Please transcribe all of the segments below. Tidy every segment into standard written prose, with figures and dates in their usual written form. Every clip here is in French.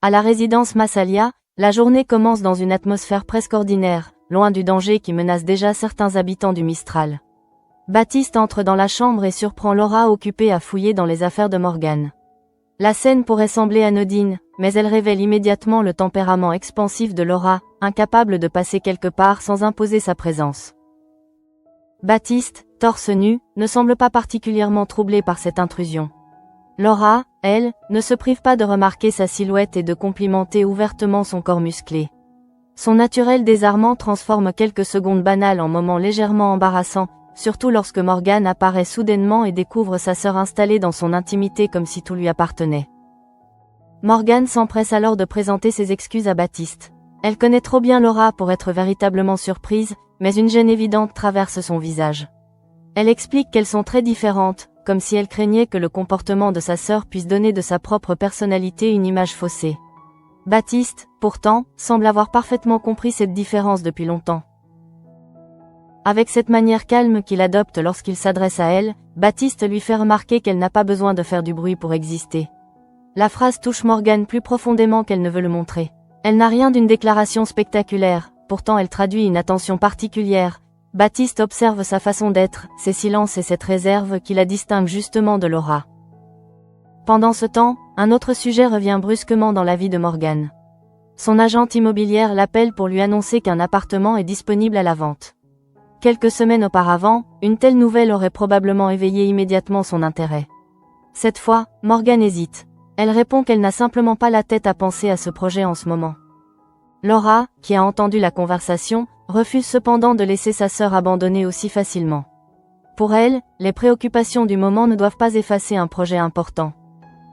À la résidence Massalia, la journée commence dans une atmosphère presque ordinaire, loin du danger qui menace déjà certains habitants du Mistral. Baptiste entre dans la chambre et surprend Laura occupée à fouiller dans les affaires de Morgan. La scène pourrait sembler anodine, mais elle révèle immédiatement le tempérament expansif de Laura, incapable de passer quelque part sans imposer sa présence. Baptiste, torse nu, ne semble pas particulièrement troublé par cette intrusion. Laura, elle, ne se prive pas de remarquer sa silhouette et de complimenter ouvertement son corps musclé. Son naturel désarmant transforme quelques secondes banales en moments légèrement embarrassants, surtout lorsque Morgan apparaît soudainement et découvre sa sœur installée dans son intimité comme si tout lui appartenait. Morgan s'empresse alors de présenter ses excuses à Baptiste. Elle connaît trop bien Laura pour être véritablement surprise, mais une gêne évidente traverse son visage. Elle explique qu'elles sont très différentes, comme si elle craignait que le comportement de sa sœur puisse donner de sa propre personnalité une image faussée. Baptiste, pourtant, semble avoir parfaitement compris cette différence depuis longtemps. Avec cette manière calme qu'il adopte lorsqu'il s'adresse à elle, Baptiste lui fait remarquer qu'elle n'a pas besoin de faire du bruit pour exister. La phrase touche Morgan plus profondément qu'elle ne veut le montrer. Elle n'a rien d'une déclaration spectaculaire, pourtant elle traduit une attention particulière. Baptiste observe sa façon d'être, ses silences et cette réserve qui la distingue justement de Laura. Pendant ce temps, un autre sujet revient brusquement dans la vie de Morgan. Son agente immobilière l'appelle pour lui annoncer qu'un appartement est disponible à la vente. Quelques semaines auparavant, une telle nouvelle aurait probablement éveillé immédiatement son intérêt. Cette fois, Morgan hésite. Elle répond qu'elle n'a simplement pas la tête à penser à ce projet en ce moment. Laura, qui a entendu la conversation, refuse cependant de laisser sa sœur abandonnée aussi facilement. Pour elle, les préoccupations du moment ne doivent pas effacer un projet important.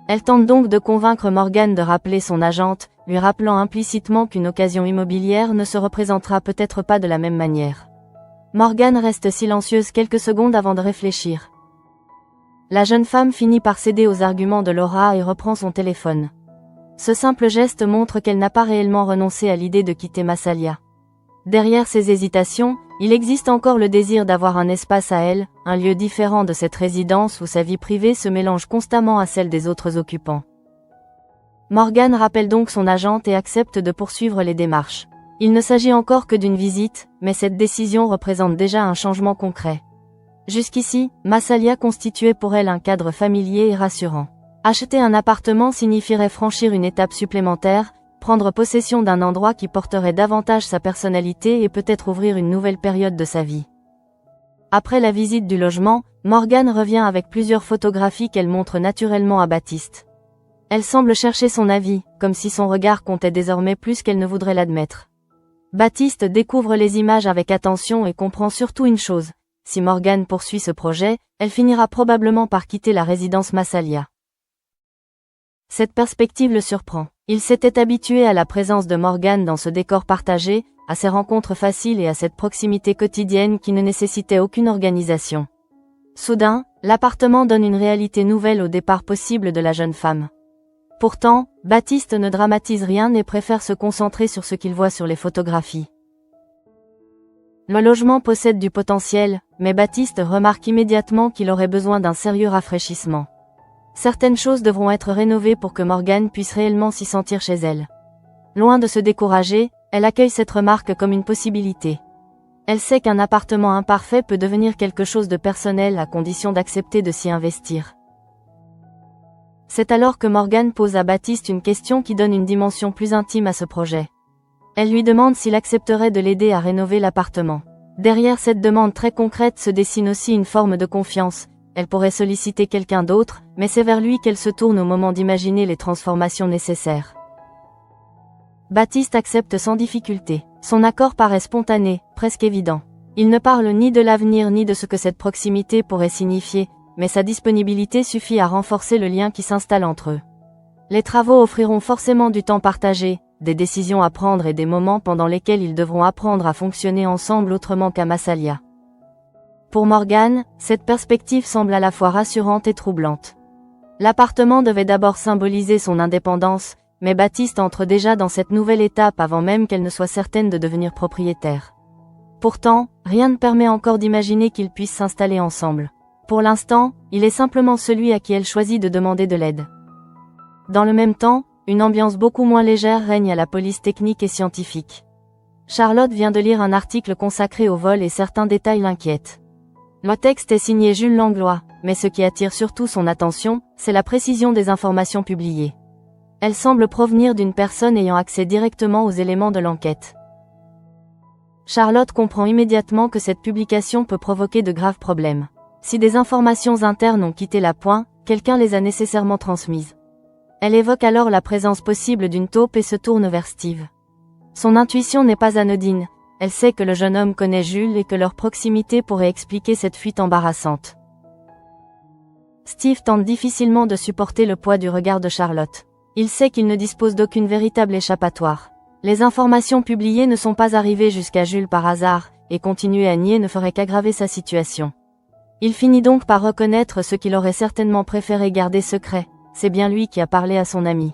Elle tente donc de convaincre Morgan de rappeler son agente, lui rappelant implicitement qu'une occasion immobilière ne se représentera peut-être pas de la même manière. Morgan reste silencieuse quelques secondes avant de réfléchir. La jeune femme finit par céder aux arguments de Laura et reprend son téléphone. Ce simple geste montre qu'elle n'a pas réellement renoncé à l'idée de quitter Massalia. Derrière ses hésitations, il existe encore le désir d'avoir un espace à elle, un lieu différent de cette résidence où sa vie privée se mélange constamment à celle des autres occupants. Morgan rappelle donc son agente et accepte de poursuivre les démarches. Il ne s'agit encore que d'une visite, mais cette décision représente déjà un changement concret. Jusqu'ici, Massalia constituait pour elle un cadre familier et rassurant. Acheter un appartement signifierait franchir une étape supplémentaire, prendre possession d'un endroit qui porterait davantage sa personnalité et peut-être ouvrir une nouvelle période de sa vie. Après la visite du logement, Morgan revient avec plusieurs photographies qu'elle montre naturellement à Baptiste. Elle semble chercher son avis, comme si son regard comptait désormais plus qu'elle ne voudrait l'admettre. Baptiste découvre les images avec attention et comprend surtout une chose. Si Morgan poursuit ce projet, elle finira probablement par quitter la résidence Massalia. Cette perspective le surprend. Il s'était habitué à la présence de Morgan dans ce décor partagé, à ces rencontres faciles et à cette proximité quotidienne qui ne nécessitait aucune organisation. Soudain, l'appartement donne une réalité nouvelle au départ possible de la jeune femme. Pourtant, Baptiste ne dramatise rien et préfère se concentrer sur ce qu'il voit sur les photographies. Le logement possède du potentiel, mais Baptiste remarque immédiatement qu'il aurait besoin d'un sérieux rafraîchissement. Certaines choses devront être rénovées pour que Morgan puisse réellement s'y sentir chez elle. Loin de se décourager, elle accueille cette remarque comme une possibilité. Elle sait qu'un appartement imparfait peut devenir quelque chose de personnel à condition d'accepter de s'y investir. C'est alors que Morgan pose à Baptiste une question qui donne une dimension plus intime à ce projet. Elle lui demande s'il accepterait de l'aider à rénover l'appartement. Derrière cette demande très concrète se dessine aussi une forme de confiance. Elle pourrait solliciter quelqu'un d'autre, mais c'est vers lui qu'elle se tourne au moment d'imaginer les transformations nécessaires. Baptiste accepte sans difficulté. Son accord paraît spontané, presque évident. Il ne parle ni de l'avenir ni de ce que cette proximité pourrait signifier, mais sa disponibilité suffit à renforcer le lien qui s'installe entre eux. Les travaux offriront forcément du temps partagé, des décisions à prendre et des moments pendant lesquels ils devront apprendre à fonctionner ensemble autrement qu'à Massalia. Pour Morgan, cette perspective semble à la fois rassurante et troublante. L'appartement devait d'abord symboliser son indépendance, mais Baptiste entre déjà dans cette nouvelle étape avant même qu'elle ne soit certaine de devenir propriétaire. Pourtant, rien ne permet encore d'imaginer qu'ils puissent s'installer ensemble. Pour l'instant, il est simplement celui à qui elle choisit de demander de l'aide. Dans le même temps, Une ambiance beaucoup moins légère règne à la police technique et scientifique. Charlotte vient de lire un article consacré au vol et certains détails l'inquiètent. Le texte est signé Jules Langlois, mais ce qui attire surtout son attention, c'est la précision des informations publiées. Elle semble provenir d'une personne ayant accès directement aux éléments de l'enquête. Charlotte comprend immédiatement que cette publication peut provoquer de graves problèmes. Si des informations internes ont quitté la pointe, quelqu'un les a nécessairement transmises. Elle évoque alors la présence possible d'une taupe et se tourne vers Steve. Son intuition n'est pas anodine, elle sait que le jeune homme connaît Jules et que leur proximité pourrait expliquer cette fuite embarrassante. Steve tente difficilement de supporter le poids du regard de Charlotte. Il sait qu'il ne dispose d'aucune véritable échappatoire. Les informations publiées ne sont pas arrivées jusqu'à Jules par hasard, et continuer à nier ne ferait qu'aggraver sa situation. Il finit donc par reconnaître ce qu'il aurait certainement préféré garder secret, c'est bien lui qui a parlé à son ami.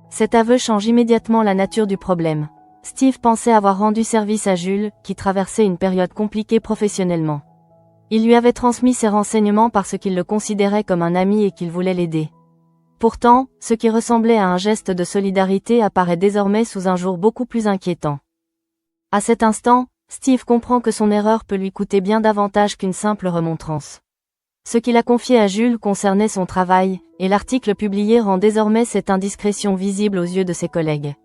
Cet aveu change immédiatement la nature du problème. Steve pensait avoir rendu service à Jules, qui traversait une période compliquée professionnellement. Il lui avait transmis ses renseignements parce qu'il le considérait comme un ami et qu'il voulait l'aider. Pourtant, ce qui ressemblait à un geste de solidarité apparaît désormais sous un jour beaucoup plus inquiétant. À cet instant, Steve comprend que son erreur peut lui coûter bien davantage qu'une simple remontrance. Ce qu'il a confié à Jules concernait son travail, et l'article publié rend désormais cette indiscrétion visible aux yeux de ses collègues.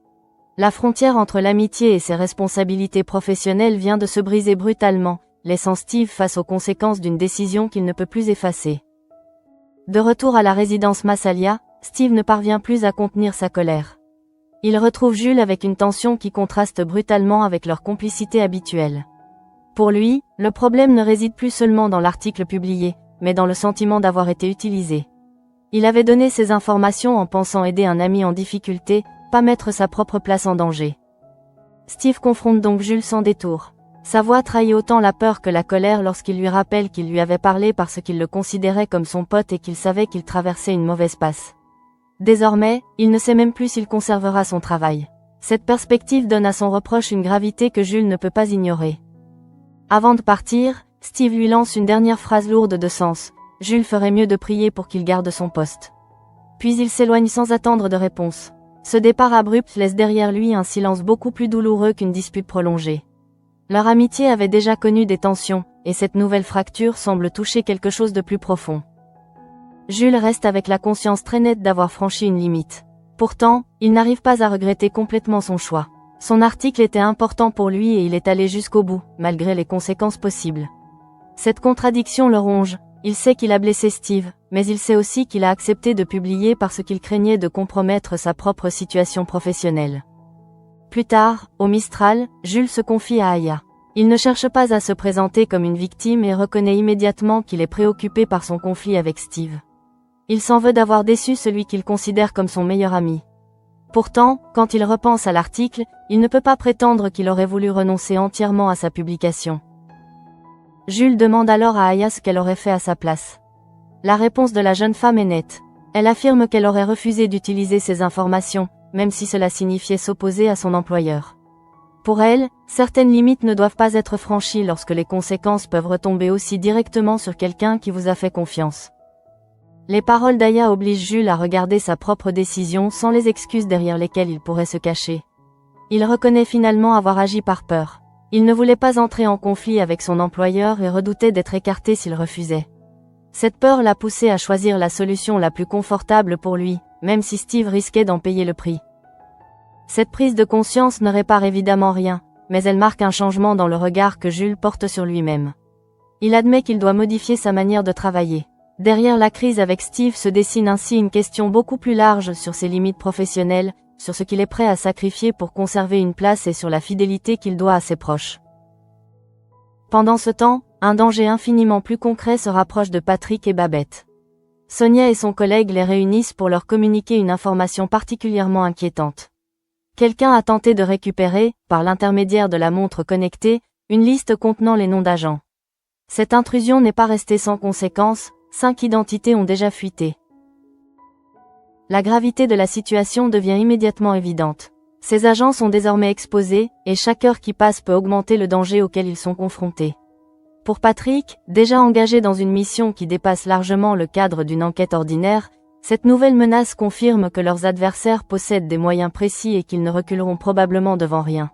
La frontière entre l'amitié et ses responsabilités professionnelles vient de se briser brutalement, laissant Steve face aux conséquences d'une décision qu'il ne peut plus effacer. De retour à la résidence Massalia, Steve ne parvient plus à contenir sa colère. Il retrouve Jules avec une tension qui contraste brutalement avec leur complicité habituelle. Pour lui, le problème ne réside plus seulement dans l'article publié, mais dans le sentiment d'avoir été utilisé. Il avait donné ces informations en pensant aider un ami en difficulté, pas mettre sa propre place en danger. Steve confronte donc Jules sans détour. Sa voix trahit autant la peur que la colère lorsqu'il lui rappelle qu'il lui avait parlé parce qu'il le considérait comme son pote et qu'il savait qu'il traversait une mauvaise passe. Désormais, il ne sait même plus s'il conservera son travail. Cette perspective donne à son reproche une gravité que Jules ne peut pas ignorer. Avant de partir, Steve lui lance une dernière phrase lourde de sens. Jules ferait mieux de prier pour qu'il garde son poste. Puis il s'éloigne sans attendre de réponse. Ce départ abrupt laisse derrière lui un silence beaucoup plus douloureux qu'une dispute prolongée. Leur amitié avait déjà connu des tensions, et cette nouvelle fracture semble toucher quelque chose de plus profond. Jules reste avec la conscience très nette d'avoir franchi une limite. Pourtant, il n'arrive pas à regretter complètement son choix. Son article était important pour lui et il est allé jusqu'au bout, malgré les conséquences possibles. Cette contradiction le ronge, il sait qu'il a blessé Steve, mais il sait aussi qu'il a accepté de publier parce qu'il craignait de compromettre sa propre situation professionnelle. Plus tard, au Mistral, Jules se confie à Aya. Il ne cherche pas à se présenter comme une victime et reconnaît immédiatement qu'il est préoccupé par son conflit avec Steve. Il s'en veut d'avoir déçu celui qu'il considère comme son meilleur ami. Pourtant, quand il repense à l'article, il ne peut pas prétendre qu'il aurait voulu renoncer entièrement à sa publication. Jules demande alors à Aya ce qu'elle aurait fait à sa place. La réponse de la jeune femme est nette. Elle affirme qu'elle aurait refusé d'utiliser ces informations, même si cela signifiait s'opposer à son employeur. Pour elle, certaines limites ne doivent pas être franchies lorsque les conséquences peuvent retomber aussi directement sur quelqu'un qui vous a fait confiance. Les paroles d'Aya obligent Jules à regarder sa propre décision sans les excuses derrière lesquelles il pourrait se cacher. Il reconnaît finalement avoir agi par peur. Il ne voulait pas entrer en conflit avec son employeur et redoutait d'être écarté s'il refusait. Cette peur l'a poussé à choisir la solution la plus confortable pour lui, même si Steve risquait d'en payer le prix. Cette prise de conscience ne répare évidemment rien, mais elle marque un changement dans le regard que Jules porte sur lui-même. Il admet qu'il doit modifier sa manière de travailler. Derrière la crise avec Steve se dessine ainsi une question beaucoup plus large sur ses limites professionnelles, sur ce qu'il est prêt à sacrifier pour conserver une place et sur la fidélité qu'il doit à ses proches. Pendant ce temps, un danger infiniment plus concret se rapproche de Patrick et Babette. Sonia et son collègue les réunissent pour leur communiquer une information particulièrement inquiétante. Quelqu'un a tenté de récupérer, par l'intermédiaire de la montre connectée, une liste contenant les noms d'agents. Cette intrusion n'est pas restée sans conséquence, 5 identités ont déjà fuité. La gravité de la situation devient immédiatement évidente. Ces agents sont désormais exposés, et chaque heure qui passe peut augmenter le danger auquel ils sont confrontés. Pour Patrick, déjà engagé dans une mission qui dépasse largement le cadre d'une enquête ordinaire, Cette nouvelle menace confirme que leurs adversaires possèdent des moyens précis et qu'ils ne reculeront probablement devant rien.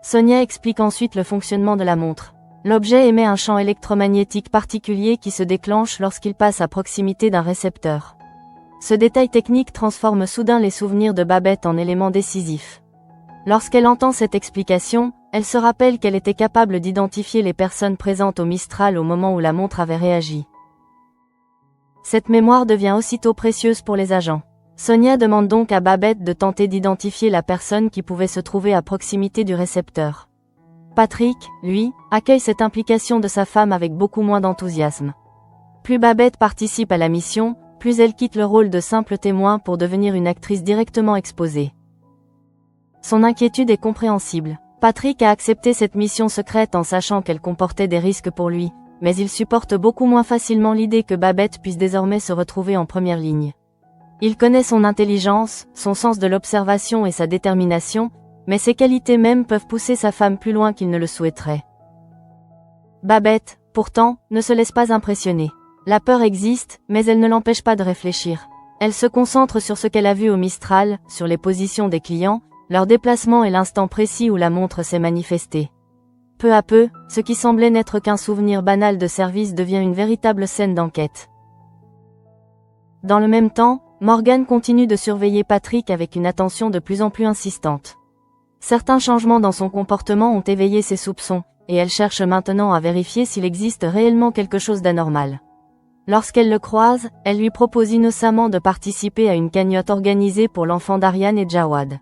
Sonia explique ensuite le fonctionnement de la montre. L'objet émet un champ électromagnétique particulier qui se déclenche lorsqu'il passe à proximité d'un récepteur. Ce détail technique transforme soudain les souvenirs de Babette en éléments décisifs. Lorsqu'elle entend cette explication, elle se rappelle qu'elle était capable d'identifier les personnes présentes au Mistral au moment où la montre avait réagi. Cette mémoire devient aussitôt précieuse pour les agents. Sonia demande donc à Babette de tenter d'identifier la personne qui pouvait se trouver à proximité du récepteur. Patrick, lui, accueille cette implication de sa femme avec beaucoup moins d'enthousiasme. Plus Babette participe à la mission, plus elle quitte le rôle de simple témoin pour devenir une actrice directement exposée. Son inquiétude est compréhensible. Patrick a accepté cette mission secrète en sachant qu'elle comportait des risques pour lui, mais il supporte beaucoup moins facilement l'idée que Babette puisse désormais se retrouver en première ligne. Il connaît son intelligence, son sens de l'observation et sa détermination, mais ces qualités mêmes peuvent pousser sa femme plus loin qu'il ne le souhaiterait. Babette, pourtant, ne se laisse pas impressionner. La peur existe, mais elle ne l'empêche pas de réfléchir. Elle se concentre sur ce qu'elle a vu au Mistral, sur les positions des clients, leur déplacement et l'instant précis où la montre s'est manifestée. Peu à peu, ce qui semblait n'être qu'un souvenir banal de service devient une véritable scène d'enquête. Dans le même temps, Morgan continue de surveiller Patrick avec une attention de plus en plus insistante. Certains changements dans son comportement ont éveillé ses soupçons, et elle cherche maintenant à vérifier s'il existe réellement quelque chose d'anormal. Lorsqu'elle le croise, elle lui propose innocemment de participer à une cagnotte organisée pour l'enfant d'Ariane et Jawad.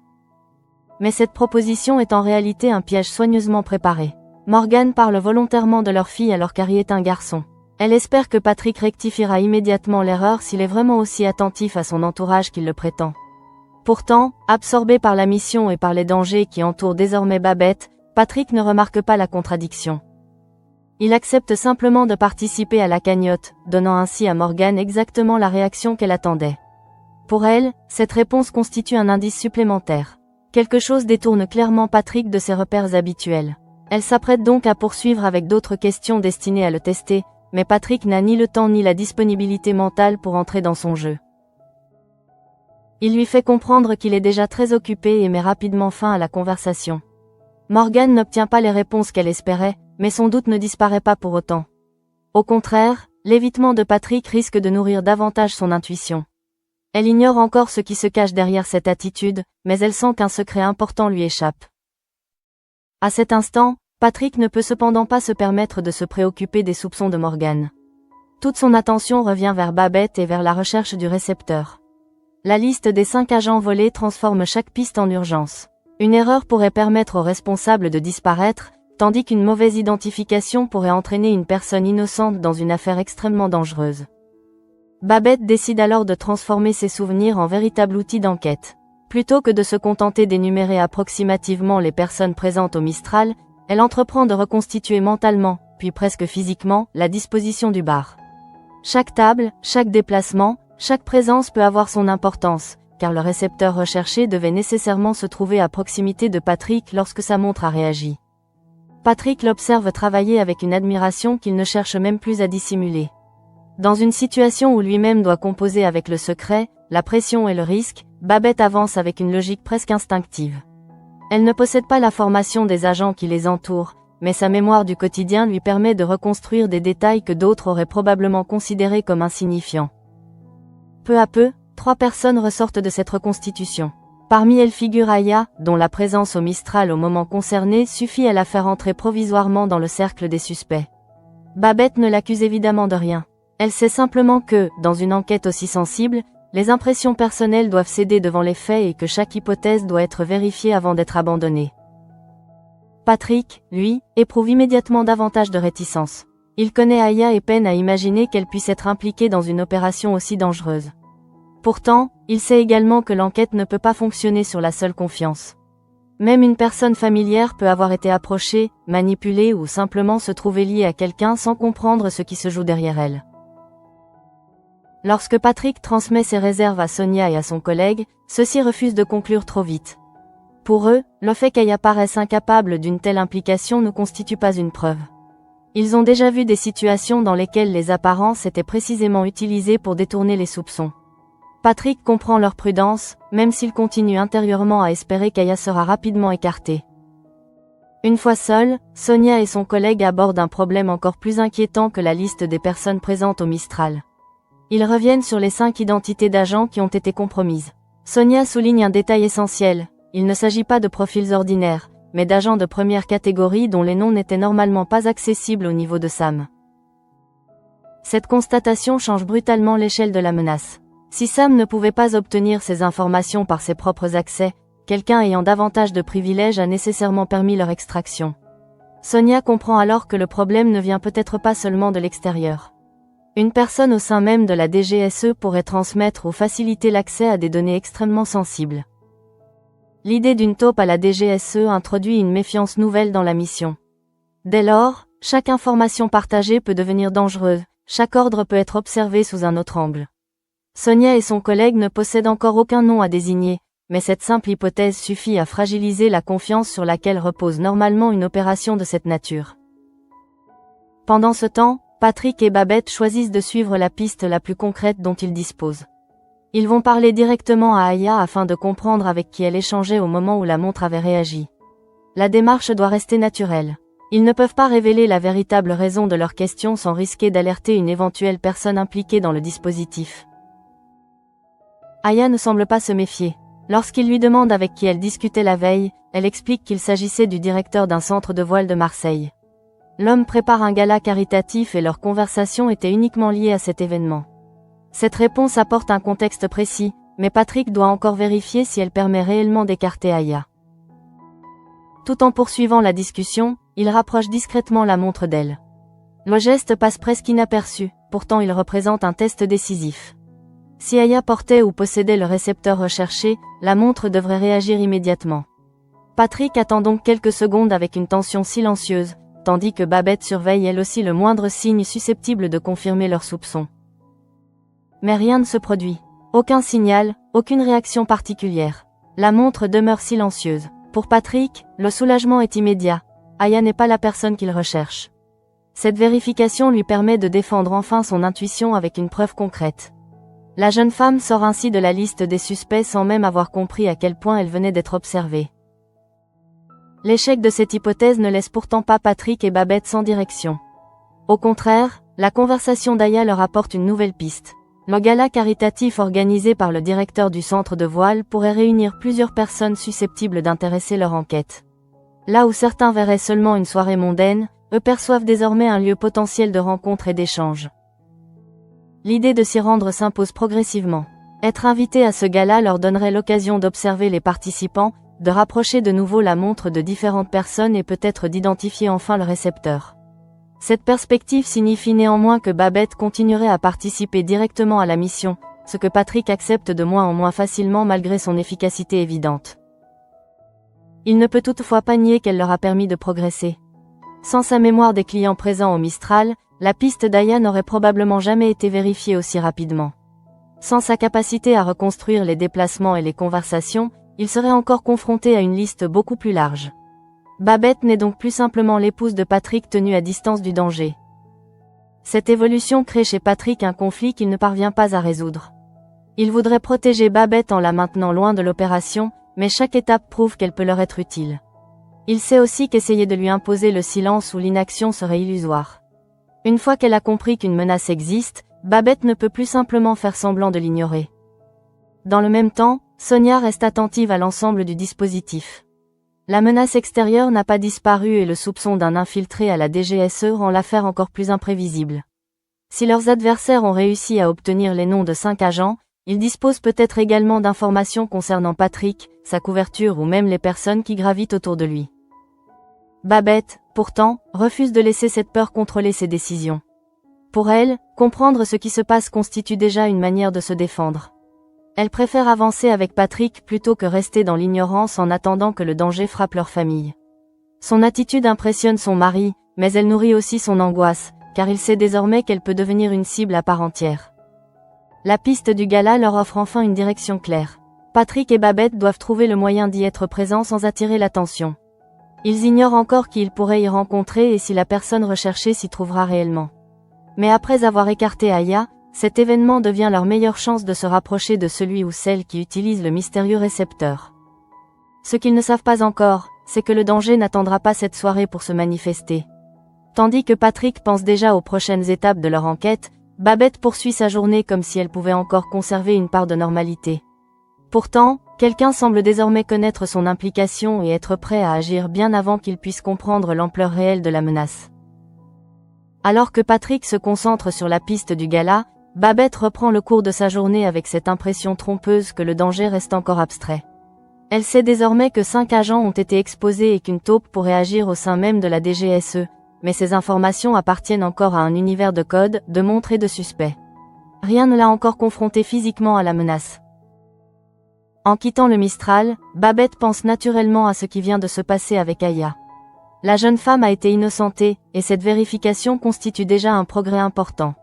Mais cette proposition est en réalité un piège soigneusement préparé. Morgan parle volontairement de leur fille alors qu'Harry est un garçon. Elle espère que Patrick rectifiera immédiatement l'erreur s'il est vraiment aussi attentif à son entourage qu'il le prétend. Pourtant, absorbé par la mission et par les dangers qui entourent désormais Babette, Patrick ne remarque pas la contradiction. Il accepte simplement de participer à la cagnotte, donnant ainsi à Morgan exactement la réaction qu'elle attendait. Pour elle, cette réponse constitue un indice supplémentaire. Quelque chose détourne clairement Patrick de ses repères habituels. Elle s'apprête donc à poursuivre avec d'autres questions destinées à le tester, mais Patrick n'a ni le temps ni la disponibilité mentale pour entrer dans son jeu. Il lui fait comprendre qu'il est déjà très occupé et met rapidement fin à la conversation. Morgan n'obtient pas les réponses qu'elle espérait, mais son doute ne disparaît pas pour autant. Au contraire, l'évitement de Patrick risque de nourrir davantage son intuition. Elle ignore encore ce qui se cache derrière cette attitude, mais elle sent qu'un secret important lui échappe. À cet instant, Patrick ne peut cependant pas se permettre de se préoccuper des soupçons de Morgan. Toute son attention revient vers Babette et vers la recherche du récepteur. La liste des 5 agents volés transforme chaque piste en urgence. Une erreur pourrait permettre aux responsables de disparaître, tandis qu'une mauvaise identification pourrait entraîner une personne innocente dans une affaire extrêmement dangereuse. Babette décide alors de transformer ses souvenirs en véritable outil d'enquête. Plutôt que de se contenter d'énumérer approximativement les personnes présentes au Mistral, elle entreprend de reconstituer mentalement, puis presque physiquement, la disposition du bar. Chaque table, chaque déplacement, chaque présence peut avoir son importance, car le récepteur recherché devait nécessairement se trouver à proximité de Patrick lorsque sa montre a réagi. Patrick l'observe travailler avec une admiration qu'il ne cherche même plus à dissimuler. Dans une situation où lui-même doit composer avec le secret, la pression et le risque, Babette avance avec une logique presque instinctive. Elle ne possède pas la formation des agents qui les entourent, mais sa mémoire du quotidien lui permet de reconstruire des détails que d'autres auraient probablement considérés comme insignifiants. Peu à peu, 3 personnes ressortent de cette reconstitution. Parmi elles figure Aya, dont la présence au Mistral au moment concerné suffit à la faire entrer provisoirement dans le cercle des suspects. Babette ne l'accuse évidemment de rien. Elle sait simplement que, dans une enquête aussi sensible, les impressions personnelles doivent céder devant les faits et que chaque hypothèse doit être vérifiée avant d'être abandonnée. Patrick, lui, éprouve immédiatement davantage de réticence. Il connaît Aya et peine à imaginer qu'elle puisse être impliquée dans une opération aussi dangereuse. Pourtant, il sait également que l'enquête ne peut pas fonctionner sur la seule confiance. Même une personne familière peut avoir été approchée, manipulée ou simplement se trouver liée à quelqu'un sans comprendre ce qui se joue derrière elle. Lorsque Patrick transmet ses réserves à Sonia et à son collègue, ceux-ci refusent de conclure trop vite. Pour eux, le fait qu'Aya paraisse incapable d'une telle implication ne constitue pas une preuve. Ils ont déjà vu des situations dans lesquelles les apparences étaient précisément utilisées pour détourner les soupçons. Patrick comprend leur prudence, même s'il continue intérieurement à espérer qu'Aya sera rapidement écartée. Une fois seule, Sonia et son collègue abordent un problème encore plus inquiétant que la liste des personnes présentes au Mistral. Ils reviennent sur les 5 identités d'agents qui ont été compromises. Sonia souligne un détail essentiel, il ne s'agit pas de profils ordinaires, mais d'agents de première catégorie dont les noms n'étaient normalement pas accessibles au niveau de Sam. Cette constatation change brutalement l'échelle de la menace. Si Sam ne pouvait pas obtenir ces informations par ses propres accès, quelqu'un ayant davantage de privilèges a nécessairement permis leur extraction. Sonia comprend alors que le problème ne vient peut-être pas seulement de l'extérieur. Une personne au sein même de la DGSE pourrait transmettre ou faciliter l'accès à des données extrêmement sensibles. L'idée d'une taupe à la DGSE introduit une méfiance nouvelle dans la mission. Dès lors, chaque information partagée peut devenir dangereuse, chaque ordre peut être observé sous un autre angle. Sonia et son collègue ne possèdent encore aucun nom à désigner, mais cette simple hypothèse suffit à fragiliser la confiance sur laquelle repose normalement une opération de cette nature. Pendant ce temps, Patrick et Babette choisissent de suivre la piste la plus concrète dont ils disposent. Ils vont parler directement à Aya afin de comprendre avec qui elle échangeait au moment où la montre avait réagi. La démarche doit rester naturelle. Ils ne peuvent pas révéler la véritable raison de leurs questions sans risquer d'alerter une éventuelle personne impliquée dans le dispositif. Aya ne semble pas se méfier. Lorsqu'il lui demande avec qui elle discutait la veille, elle explique qu'il s'agissait du directeur d'un centre de voile de Marseille. L'homme prépare un gala caritatif et leur conversation était uniquement liée à cet événement. Cette réponse apporte un contexte précis, mais Patrick doit encore vérifier si elle permet réellement d'écarter Aya. Tout en poursuivant la discussion, il rapproche discrètement la montre d'elle. Le geste passe presque inaperçu, pourtant il représente un test décisif. Si Aya portait ou possédait le récepteur recherché, la montre devrait réagir immédiatement. Patrick attend donc quelques secondes avec une tension silencieuse, tandis que Babette surveille elle aussi le moindre signe susceptible de confirmer leurs soupçons. Mais rien ne se produit. Aucun signal, aucune réaction particulière. La montre demeure silencieuse. Pour Patrick, le soulagement est immédiat. Aya n'est pas la personne qu'il recherche. Cette vérification lui permet de défendre enfin son intuition avec une preuve concrète. La jeune femme sort ainsi de la liste des suspects sans même avoir compris à quel point elle venait d'être observée. L'échec de cette hypothèse ne laisse pourtant pas Patrick et Babette sans direction. Au contraire, la conversation d'Aya leur apporte une nouvelle piste. Le gala caritatif organisé par le directeur du centre de voile pourrait réunir plusieurs personnes susceptibles d'intéresser leur enquête. Là où certains verraient seulement une soirée mondaine, eux perçoivent désormais un lieu potentiel de rencontre et d'échange. L'idée de s'y rendre s'impose progressivement. Être invité à ce gala leur donnerait l'occasion d'observer les participants, de rapprocher de nouveau la montre de différentes personnes et peut-être d'identifier enfin le récepteur. Cette perspective signifie néanmoins que Babette continuerait à participer directement à la mission, ce que Patrick accepte de moins en moins facilement malgré son efficacité évidente. Il ne peut toutefois pas nier qu'elle leur a permis de progresser. Sans sa mémoire des clients présents au Mistral, la piste d'Aya n'aurait probablement jamais été vérifiée aussi rapidement. Sans sa capacité à reconstruire les déplacements et les conversations, il serait encore confronté à une liste beaucoup plus large. Babette n'est donc plus simplement l'épouse de Patrick tenue à distance du danger. Cette évolution crée chez Patrick un conflit qu'il ne parvient pas à résoudre. Il voudrait protéger Babette en la maintenant loin de l'opération, mais chaque étape prouve qu'elle peut leur être utile. Il sait aussi qu'essayer de lui imposer le silence ou l'inaction serait illusoire. Une fois qu'elle a compris qu'une menace existe, Babette ne peut plus simplement faire semblant de l'ignorer. Dans le même temps, Sonia reste attentive à l'ensemble du dispositif. La menace extérieure n'a pas disparu et le soupçon d'un infiltré à la DGSE rend l'affaire encore plus imprévisible. Si leurs adversaires ont réussi à obtenir les noms de 5 agents, ils disposent peut-être également d'informations concernant Patrick, sa couverture ou même les personnes qui gravitent autour de lui. Babette, pourtant, refuse de laisser cette peur contrôler ses décisions. Pour elle, comprendre ce qui se passe constitue déjà une manière de se défendre. Elle préfère avancer avec Patrick plutôt que rester dans l'ignorance en attendant que le danger frappe leur famille. Son attitude impressionne son mari, mais elle nourrit aussi son angoisse, car il sait désormais qu'elle peut devenir une cible à part entière. La piste du gala leur offre enfin une direction claire. Patrick et Babette doivent trouver le moyen d'y être présents sans attirer l'attention. Ils ignorent encore qui ils pourraient y rencontrer et si la personne recherchée s'y trouvera réellement. Mais après avoir écarté Aya, cet événement devient leur meilleure chance de se rapprocher de celui ou celle qui utilise le mystérieux récepteur. Ce qu'ils ne savent pas encore, c'est que le danger n'attendra pas cette soirée pour se manifester. Tandis que Patrick pense déjà aux prochaines étapes de leur enquête, Babette poursuit sa journée comme si elle pouvait encore conserver une part de normalité. Pourtant, quelqu'un semble désormais connaître son implication et être prêt à agir bien avant qu'il puisse comprendre l'ampleur réelle de la menace. Alors que Patrick se concentre sur la piste du gala, Babette reprend le cours de sa journée avec cette impression trompeuse que le danger reste encore abstrait. Elle sait désormais que 5 agents ont été exposés et qu'une taupe pourrait agir au sein même de la DGSE, mais ces informations appartiennent encore à un univers de codes, de montres et de suspects. Rien ne l'a encore confronté physiquement à la menace. En quittant le Mistral, Babette pense naturellement à ce qui vient de se passer avec Aya. La jeune femme a été innocentée, et cette vérification constitue déjà un progrès important.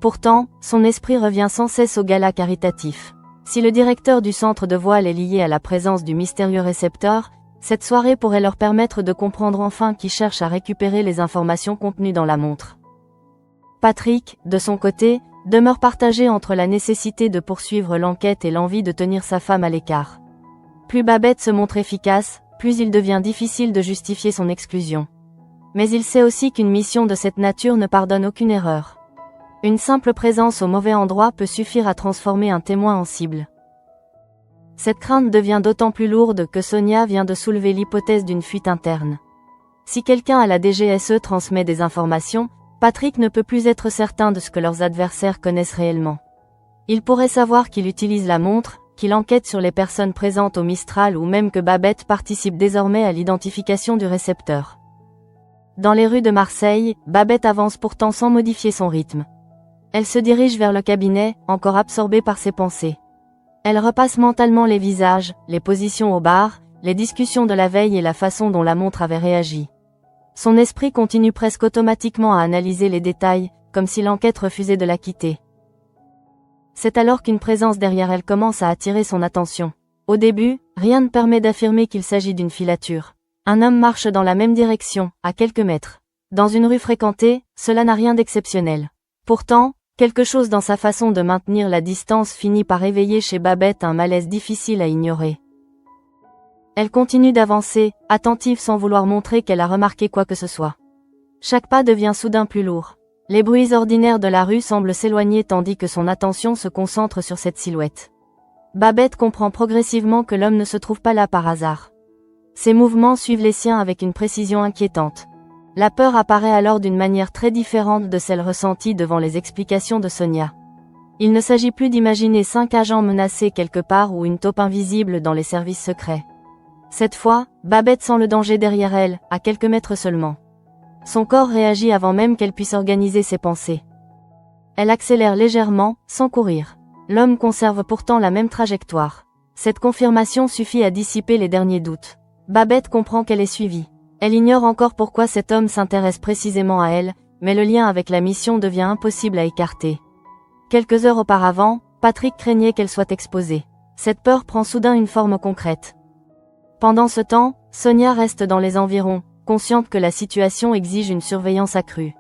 Pourtant, son esprit revient sans cesse au gala caritatif. Si le directeur du centre de voile est lié à la présence du mystérieux récepteur, cette soirée pourrait leur permettre de comprendre enfin qui cherche à récupérer les informations contenues dans la montre. Patrick, de son côté, demeure partagé entre la nécessité de poursuivre l'enquête et l'envie de tenir sa femme à l'écart. Plus Babette se montre efficace, plus il devient difficile de justifier son exclusion. Mais il sait aussi qu'une mission de cette nature ne pardonne aucune erreur. Une simple présence au mauvais endroit peut suffire à transformer un témoin en cible. Cette crainte devient d'autant plus lourde que Sonia vient de soulever l'hypothèse d'une fuite interne. Si quelqu'un à la DGSE transmet des informations, Patrick ne peut plus être certain de ce que leurs adversaires connaissent réellement. Il pourrait savoir qu'il utilise la montre, qu'il enquête sur les personnes présentes au Mistral ou même que Babette participe désormais à l'identification du récepteur. Dans les rues de Marseille, Babette avance pourtant sans modifier son rythme. Elle se dirige vers le cabinet, encore absorbée par ses pensées. Elle repasse mentalement les visages, les positions au bar, les discussions de la veille et la façon dont la montre avait réagi. Son esprit continue presque automatiquement à analyser les détails, comme si l'enquête refusait de la quitter. C'est alors qu'une présence derrière elle commence à attirer son attention. Au début, rien ne permet d'affirmer qu'il s'agit d'une filature. Un homme marche dans la même direction, à quelques mètres. Dans une rue fréquentée, cela n'a rien d'exceptionnel. Pourtant, quelque chose dans sa façon de maintenir la distance finit par éveiller chez Babette un malaise difficile à ignorer. Elle continue d'avancer, attentive sans vouloir montrer qu'elle a remarqué quoi que ce soit. Chaque pas devient soudain plus lourd. Les bruits ordinaires de la rue semblent s'éloigner tandis que son attention se concentre sur cette silhouette. Babette comprend progressivement que l'homme ne se trouve pas là par hasard. Ses mouvements suivent les siens avec une précision inquiétante. La peur apparaît alors d'une manière très différente de celle ressentie devant les explications de Sonia. Il ne s'agit plus d'imaginer 5 agents menacés quelque part ou une taupe invisible dans les services secrets. Cette fois, Babette sent le danger derrière elle, à quelques mètres seulement. Son corps réagit avant même qu'elle puisse organiser ses pensées. Elle accélère légèrement, sans courir. L'homme conserve pourtant la même trajectoire. Cette confirmation suffit à dissiper les derniers doutes. Babette comprend qu'elle est suivie. Elle ignore encore pourquoi cet homme s'intéresse précisément à elle, mais le lien avec la mission devient impossible à écarter. Quelques heures auparavant, Patrick craignait qu'elle soit exposée. Cette peur prend soudain une forme concrète. Pendant ce temps, Sonia reste dans les environs, consciente que la situation exige une surveillance accrue.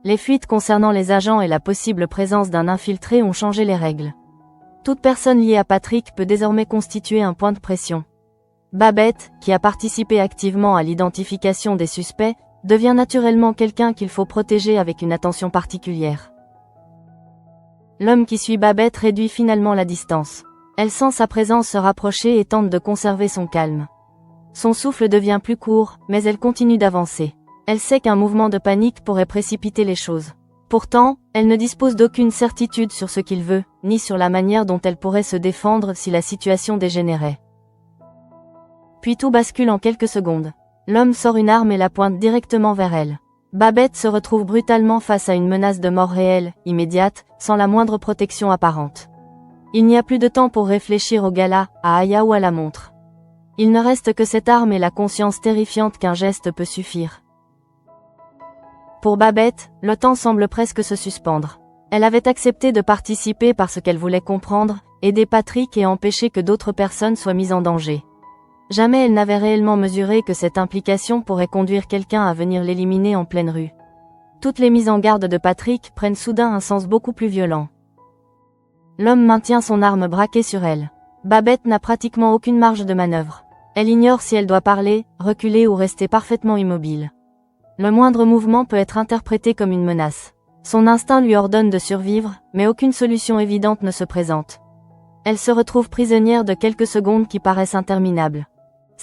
Les fuites concernant les agents et la possible présence d'un infiltré ont changé les règles. Toute personne liée à Patrick peut désormais constituer un point de pression. Babette, qui a participé activement à l'identification des suspects, devient naturellement quelqu'un qu'il faut protéger avec une attention particulière. L'homme qui suit Babette réduit finalement la distance. Elle sent sa présence se rapprocher et tente de conserver son calme. Son souffle devient plus court, mais elle continue d'avancer. Elle sait qu'un mouvement de panique pourrait précipiter les choses. Pourtant, elle ne dispose d'aucune certitude sur ce qu'il veut, ni sur la manière dont elle pourrait se défendre si la situation dégénérait. Puis tout bascule en quelques secondes. L'homme sort une arme et la pointe directement vers elle. Babette se retrouve brutalement face à une menace de mort réelle, immédiate, sans la moindre protection apparente. Il n'y a plus de temps pour réfléchir au gala, à Aya ou à la montre. Il ne reste que cette arme et la conscience terrifiante qu'un geste peut suffire. Pour Babette, le temps semble presque se suspendre. Elle avait accepté de participer parce qu'elle voulait comprendre, aider Patrick et empêcher que d'autres personnes soient mises en danger. Jamais elle n'avait réellement mesuré que cette implication pourrait conduire quelqu'un à venir l'éliminer en pleine rue. Toutes les mises en garde de Patrick prennent soudain un sens beaucoup plus violent. L'homme maintient son arme braquée sur elle. Babette n'a pratiquement aucune marge de manœuvre. Elle ignore si elle doit parler, reculer ou rester parfaitement immobile. Le moindre mouvement peut être interprété comme une menace. Son instinct lui ordonne de survivre, mais aucune solution évidente ne se présente. Elle se retrouve prisonnière de quelques secondes qui paraissent interminables.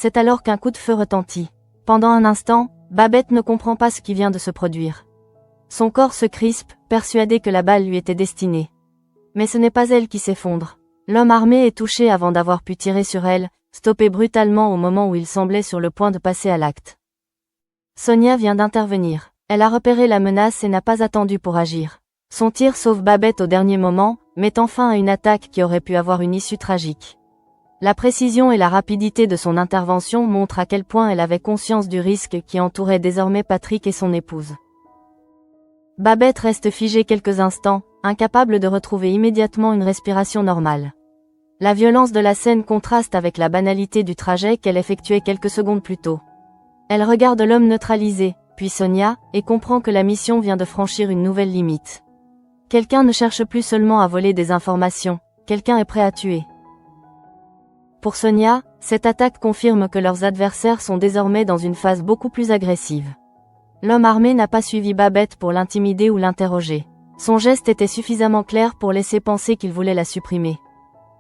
C'est alors qu'un coup de feu retentit. Pendant un instant, Babette ne comprend pas ce qui vient de se produire. Son corps se crispe, persuadé que la balle lui était destinée. Mais ce n'est pas elle qui s'effondre. L'homme armé est touché avant d'avoir pu tirer sur elle, stoppé brutalement au moment où il semblait sur le point de passer à l'acte. Sonia vient d'intervenir. Elle a repéré la menace et n'a pas attendu pour agir. Son tir sauve Babette au dernier moment, mettant fin à une attaque qui aurait pu avoir une issue tragique. La précision et la rapidité de son intervention montrent à quel point elle avait conscience du risque qui entourait désormais Patrick et son épouse. Babette reste figée quelques instants, incapable de retrouver immédiatement une respiration normale. La violence de la scène contraste avec la banalité du trajet qu'elle effectuait quelques secondes plus tôt. Elle regarde l'homme neutralisé, puis Sonia, et comprend que la mission vient de franchir une nouvelle limite. Quelqu'un ne cherche plus seulement à voler des informations, quelqu'un est prêt à tuer. Pour Sonia, cette attaque confirme que leurs adversaires sont désormais dans une phase beaucoup plus agressive. L'homme armé n'a pas suivi Babette pour l'intimider ou l'interroger. Son geste était suffisamment clair pour laisser penser qu'il voulait la supprimer.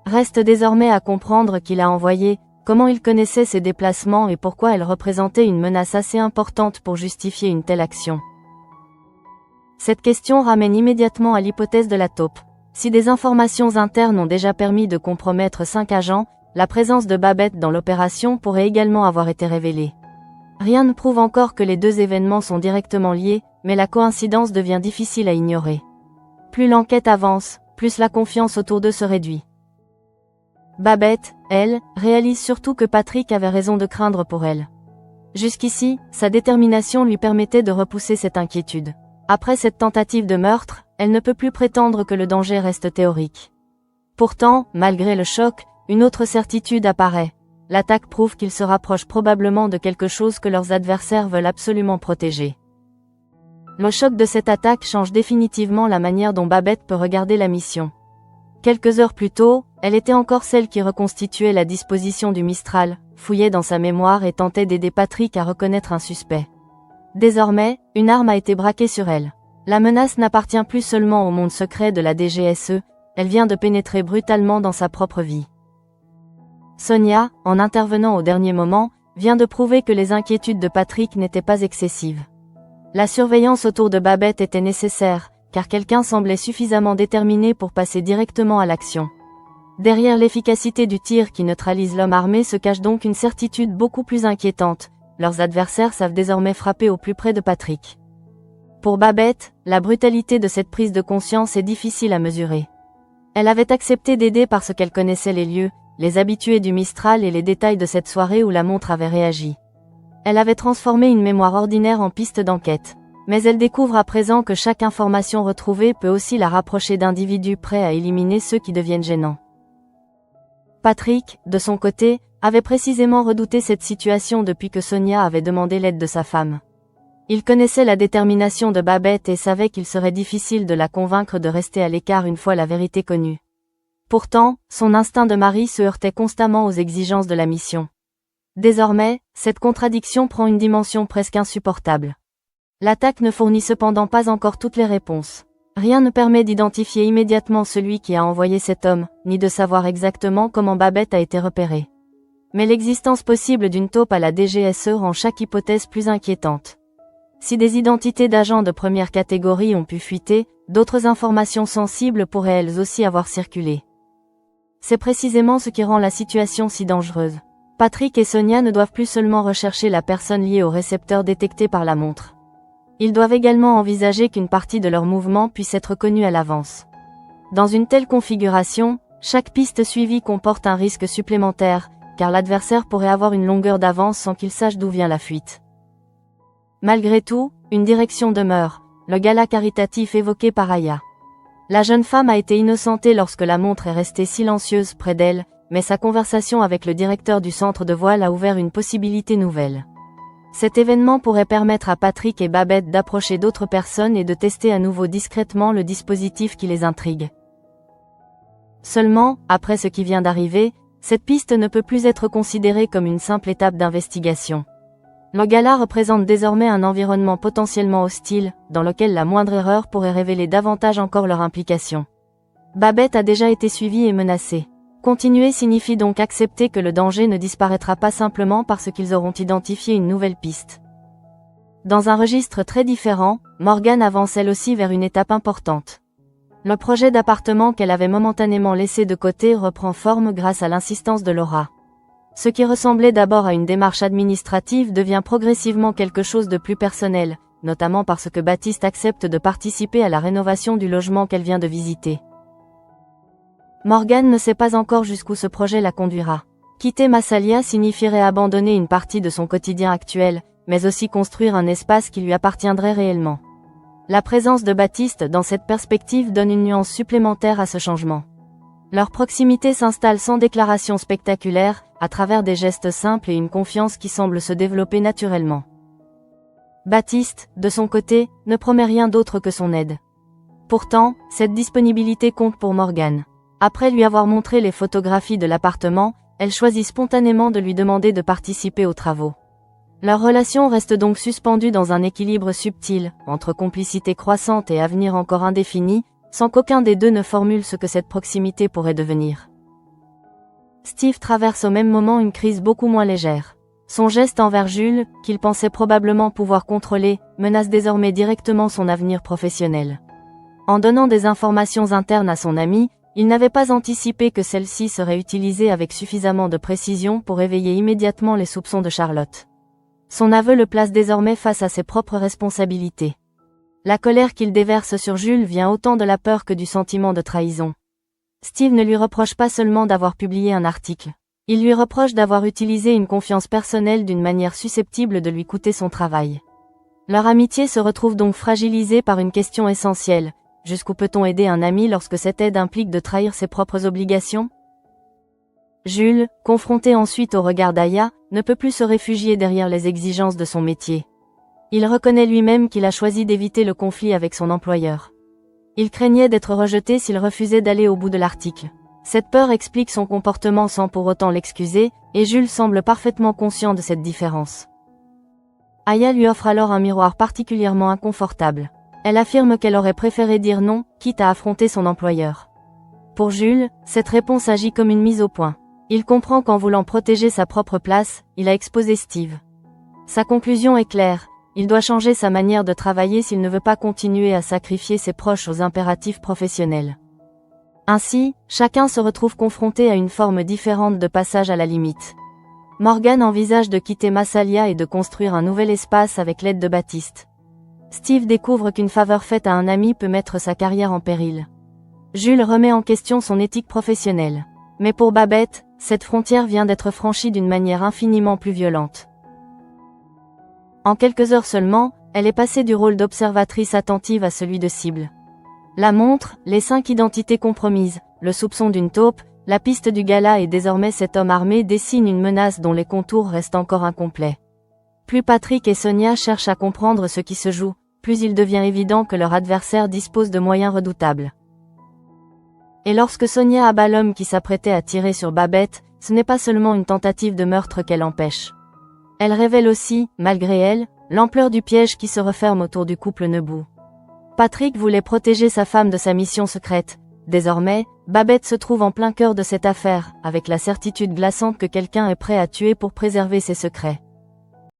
Reste désormais à comprendre qui l'a envoyée, comment il connaissait ses déplacements et pourquoi elle représentait une menace assez importante pour justifier une telle action. Cette question ramène immédiatement à l'hypothèse de la taupe. Si des informations internes ont déjà permis de compromettre 5 agents, la présence de Babette dans l'opération pourrait également avoir été révélée. Rien ne prouve encore que les deux événements sont directement liés, mais la coïncidence devient difficile à ignorer. Plus l'enquête avance, plus la confiance autour d'eux se réduit. Babette, elle, réalise surtout que Patrick avait raison de craindre pour elle. Jusqu'ici, sa détermination lui permettait de repousser cette inquiétude. Après cette tentative de meurtre, elle ne peut plus prétendre que le danger reste théorique. Pourtant, malgré le choc, une autre certitude apparaît. L'attaque prouve qu'ils se rapprochent probablement de quelque chose que leurs adversaires veulent absolument protéger. Le choc de cette attaque change définitivement la manière dont Babette peut regarder la mission. Quelques heures plus tôt, elle était encore celle qui reconstituait la disposition du Mistral, fouillait dans sa mémoire et tentait d'aider Patrick à reconnaître un suspect. Désormais, une arme a été braquée sur elle. La menace n'appartient plus seulement au monde secret de la DGSE, elle vient de pénétrer brutalement dans sa propre vie. Sonia, en intervenant au dernier moment, vient de prouver que les inquiétudes de Patrick n'étaient pas excessives. La surveillance autour de Babette était nécessaire, car quelqu'un semblait suffisamment déterminé pour passer directement à l'action. Derrière l'efficacité du tir qui neutralise l'homme armé se cache donc une certitude beaucoup plus inquiétante, leurs adversaires savent désormais frapper au plus près de Patrick. Pour Babette, la brutalité de cette prise de conscience est difficile à mesurer. Elle avait accepté d'aider parce qu'elle connaissait les lieux, les habitués du Mistral et les détails de cette soirée où la montre avait réagi. Elle avait transformé une mémoire ordinaire en piste d'enquête. Mais elle découvre à présent que chaque information retrouvée peut aussi la rapprocher d'individus prêts à éliminer ceux qui deviennent gênants. Patrick, de son côté, avait précisément redouté cette situation depuis que Sonia avait demandé l'aide de sa femme. Il connaissait la détermination de Babette et savait qu'il serait difficile de la convaincre de rester à l'écart une fois la vérité connue. Pourtant, son instinct de mari se heurtait constamment aux exigences de la mission. Désormais, cette contradiction prend une dimension presque insupportable. L'attaque ne fournit cependant pas encore toutes les réponses. Rien ne permet d'identifier immédiatement celui qui a envoyé cet homme, ni de savoir exactement comment Babette a été repérée. Mais l'existence possible d'une taupe à la DGSE rend chaque hypothèse plus inquiétante. Si des identités d'agents de première catégorie ont pu fuiter, d'autres informations sensibles pourraient elles aussi avoir circulé. C'est précisément ce qui rend la situation si dangereuse. Patrick et Sonia ne doivent plus seulement rechercher la personne liée au récepteur détecté par la montre. Ils doivent également envisager qu'une partie de leurs mouvements puisse être connue à l'avance. Dans une telle configuration, chaque piste suivie comporte un risque supplémentaire, car l'adversaire pourrait avoir une longueur d'avance sans qu'il sache d'où vient la fuite. Malgré tout, une direction demeure, le gala caritatif évoqué par Aya. La jeune femme a été innocentée lorsque la montre est restée silencieuse près d'elle, mais sa conversation avec le directeur du centre de voile a ouvert une possibilité nouvelle. Cet événement pourrait permettre à Patrick et Babette d'approcher d'autres personnes et de tester à nouveau discrètement le dispositif qui les intrigue. Seulement, après ce qui vient d'arriver, cette piste ne peut plus être considérée comme une simple étape d'investigation. Le gala représente désormais un environnement potentiellement hostile, dans lequel la moindre erreur pourrait révéler davantage encore leur implication. Babette a déjà été suivie et menacée. Continuer signifie donc accepter que le danger ne disparaîtra pas simplement parce qu'ils auront identifié une nouvelle piste. Dans un registre très différent, Morgane avance elle aussi vers une étape importante. Le projet d'appartement qu'elle avait momentanément laissé de côté reprend forme grâce à l'insistance de Laura. Ce qui ressemblait d'abord à une démarche administrative devient progressivement quelque chose de plus personnel, notamment parce que Baptiste accepte de participer à la rénovation du logement qu'elle vient de visiter. Morgane ne sait pas encore jusqu'où ce projet la conduira. Quitter Massalia signifierait abandonner une partie de son quotidien actuel, mais aussi construire un espace qui lui appartiendrait réellement. La présence de Baptiste dans cette perspective donne une nuance supplémentaire à ce changement. Leur proximité s'installe sans déclaration spectaculaire, à travers des gestes simples et une confiance qui semble se développer naturellement. Baptiste, de son côté, ne promet rien d'autre que son aide. Pourtant, cette disponibilité compte pour Morgane. Après lui avoir montré les photographies de l'appartement, elle choisit spontanément de lui demander de participer aux travaux. Leur relation reste donc suspendue dans un équilibre subtil, entre complicité croissante et avenir encore indéfini, sans qu'aucun des deux ne formule ce que cette proximité pourrait devenir. Steve traverse au même moment une crise beaucoup moins légère. Son geste envers Jules, qu'il pensait probablement pouvoir contrôler, menace désormais directement son avenir professionnel. En donnant des informations internes à son ami, il n'avait pas anticipé que celles-ci seraient utilisées avec suffisamment de précision pour éveiller immédiatement les soupçons de Charlotte. Son aveu le place désormais face à ses propres responsabilités. La colère qu'il déverse sur Jules vient autant de la peur que du sentiment de trahison. Steve ne lui reproche pas seulement d'avoir publié un article. Il lui reproche d'avoir utilisé une confiance personnelle d'une manière susceptible de lui coûter son travail. Leur amitié se retrouve donc fragilisée par une question essentielle. Jusqu'où peut-on aider un ami lorsque cette aide implique de trahir ses propres obligations ? Jules, confronté ensuite au regard d'Aya, ne peut plus se réfugier derrière les exigences de son métier. Il reconnaît lui-même qu'il a choisi d'éviter le conflit avec son employeur. Il craignait d'être rejeté s'il refusait d'aller au bout de l'article. Cette peur explique son comportement sans pour autant l'excuser, et Jules semble parfaitement conscient de cette différence. Aya lui offre alors un miroir particulièrement inconfortable. Elle affirme qu'elle aurait préféré dire non, quitte à affronter son employeur. Pour Jules, cette réponse agit comme une mise au point. Il comprend qu'en voulant protéger sa propre place, il a exposé Steve. Sa conclusion est claire, il doit changer sa manière de travailler s'il ne veut pas continuer à sacrifier ses proches aux impératifs professionnels. Ainsi, chacun se retrouve confronté à une forme différente de passage à la limite. Morgane envisage de quitter Massalia et de construire un nouvel espace avec l'aide de Baptiste. Steve découvre qu'une faveur faite à un ami peut mettre sa carrière en péril. Jules remet en question son éthique professionnelle. Mais pour Babette, cette frontière vient d'être franchie d'une manière infiniment plus violente. En quelques heures seulement, elle est passée du rôle d'observatrice attentive à celui de cible. La montre, les 5 identités compromises, le soupçon d'une taupe, la piste du gala et désormais cet homme armé dessinent une menace dont les contours restent encore incomplets. Plus Patrick et Sonia cherchent à comprendre ce qui se joue, plus il devient évident que leur adversaire dispose de moyens redoutables. Et lorsque Sonia abat l'homme qui s'apprêtait à tirer sur Babette, ce n'est pas seulement une tentative de meurtre qu'elle empêche. Elle révèle aussi, malgré elle, l'ampleur du piège qui se referme autour du couple Nebou. Patrick voulait protéger sa femme de sa mission secrète. Désormais, Babette se trouve en plein cœur de cette affaire, avec la certitude glaçante que quelqu'un est prêt à tuer pour préserver ses secrets.